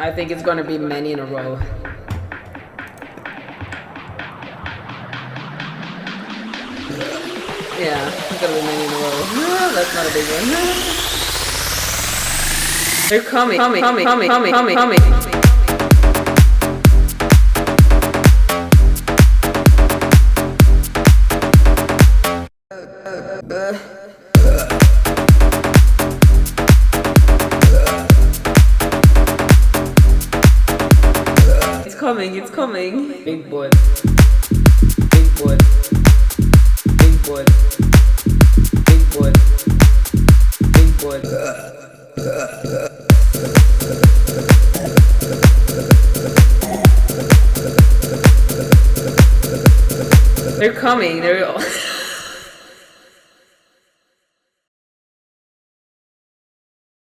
I think it's gonna be many in a row. Yeah, it's gonna be many in a row. No, that's not a big one. They're coming. It's coming. Big boy. Big boy. Big boy. Big boy. Big boy. They're coming. They're